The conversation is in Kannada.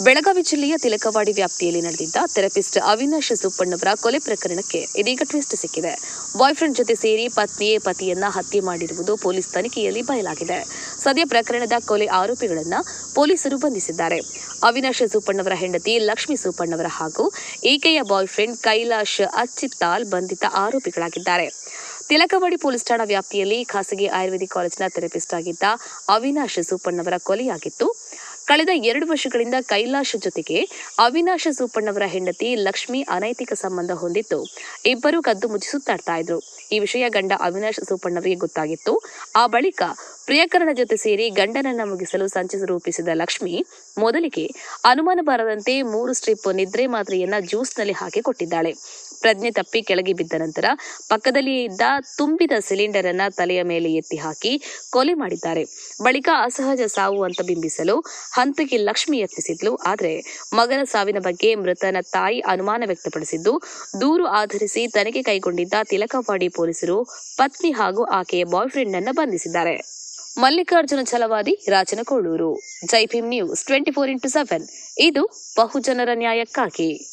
ಬೆಳಗಾವಿ ಜಿಲ್ಲೆಯ ತಿಲಕವಾಡಿ ವ್ಯಾಪ್ತಿಯಲ್ಲಿ ನಡೆದಿದ್ದ ಥೆರಪಿಸ್ಟ್ ಅವಿನಾಶ್ ಸುಪ್ಪಣ್ಣವರ ಕೊಲೆ ಪ್ರಕರಣಕ್ಕೆ ಇದೀಗ ಟ್ವಿಸ್ಟ್ ಸಿಕ್ಕಿದೆ. ಬಾಯ್ ಫ್ರೆಂಡ್ ಜೊತೆ ಸೇರಿ ಪತ್ನಿಯೇ ಪತಿಯನ್ನ ಹತ್ಯೆ ಮಾಡಿರುವುದು ಪೊಲೀಸ್ ತನಿಖೆಯಲ್ಲಿ ಬಯಲಾಗಿದೆ. ಸದ್ಯ ಪ್ರಕರಣದ ಕೊಲೆ ಆರೋಪಿಗಳನ್ನ ಪೊಲೀಸರು ಬಂಧಿಸಿದ್ದಾರೆ. ಅವಿನಾಶ್ ಸುಪ್ಪಣ್ಣವರ ಹೆಂಡತಿ ಲಕ್ಷ್ಮಿ ಸುಪ್ಪಣ್ಣವರ ಹಾಗೂ ಈಕೆಯ ಬಾಯ್ ಫ್ರೆಂಡ್ ಕೈಲಾಶ್ ಅಚ್ಚಿತ್ತಾಲ್ ಬಂಧಿತ ಆರೋಪಿಗಳಾಗಿದ್ದಾರೆ. ತಿಲಕವಾಡಿ ಪೊಲೀಸ್ ಠಾಣಾ ವ್ಯಾಪ್ತಿಯಲ್ಲಿ ಖಾಸಗಿ ಆಯುರ್ವೇದಿಕ್ ಕಾಲೇಜಿನ ಥೆರಪಿಸ್ಟ್ ಆಗಿದ್ದ ಅವಿನಾಶ್ ಸುಪ್ಪಣ್ಣವರ ಕೊಲೆಯಾಗಿತ್ತು. ಕಳೆದ 2 ವರ್ಷಗಳಿಂದ ಕೈಲಾಶ್ ಜೊತೆಗೆ ಅವಿನಾಶ್ ಸುಪ್ಪಣ್ಣವರ ಹೆಂಡತಿ ಲಕ್ಷ್ಮಿ ಅನೈತಿಕ ಸಂಬಂಧ ಹೊಂದಿದ್ದು ಇಬ್ಬರು ಕದ್ದು ಮುಚ್ಚಿ ಸುತ್ತಾಡ್ತಾ ಇದ್ರು. ಈ ವಿಷಯ ಗಂಡ ಅವಿನಾಶ್ ಸುಪ್ಪಣ್ಣವರಿಗೆ ಗೊತ್ತಾಗಿತ್ತು. ಆ ಬಳಿಕ ಪ್ರಿಯಕರನ ಜೊತೆ ಸೇರಿ ಗಂಡನನ್ನ ಮುಗಿಸಲು ಸಂಚು ರೂಪಿಸಿದ ಲಕ್ಷ್ಮಿ ಮೊದಲಿಗೆ ಅನುಮಾನ ಬಾರದಂತೆ 3 ಸ್ಟ್ರಿಪ್ ನಿದ್ರೆ ಮಾತ್ರೆಯನ್ನ ಜ್ಯೂಸ್ನಲ್ಲಿ ಹಾಕಿ ಕೊಟ್ಟಿದ್ದಾಳೆ. ಪ್ರಜ್ಞೆ ತಪ್ಪಿ ಕೆಳಗೆ ಬಿದ್ದ ನಂತರ ಪಕ್ಕದಲ್ಲಿಯೇ ಇದ್ದ ತುಂಬಿದ ಸಿಲಿಂಡರ್ ಅನ್ನ ತಲೆಯ ಮೇಲೆ ಎತ್ತಿ ಹಾಕಿ ಕೊಲೆ ಮಾಡಿದ್ದಾರೆ. ಬಳಿಕ ಅಸಹಜ ಸಾವು ಅಂತ ಬಿಂಬಿಸಲು ಹಂತಕ್ಕೆ ಲಕ್ಷ್ಮಿ ಯತ್ನಿಸಿದ್ಲು. ಆದರೆ ಮಗನ ಸಾವಿನ ಬಗ್ಗೆ ಮೃತನ ತಾಯಿ ಅನುಮಾನ ವ್ಯಕ್ತಪಡಿಸಿದ್ದು, ದೂರು ಆಧರಿಸಿ ತನಿಖೆ ಕೈಗೊಂಡಿದ್ದ ತಿಲಕವಾಡಿ ಪೊಲೀಸರು ಪತ್ನಿ ಹಾಗೂ ಆಕೆಯ ಬಾಯ್ ಫ್ರೆಂಡ್ ಅನ್ನ ಬಂಧಿಸಿದ್ದಾರೆ. ಮಲ್ಲಿಕಾರ್ಜುನ ಛಲವಾದಿ, ರಾಜನಕೋಳೂರು. ಜೈ ಭೀಮ್ ನ್ಯೂಸ್ 24x7 ಇದು ಬಹುಜನರ ನ್ಯಾಯಕ್ಕಾಗಿ.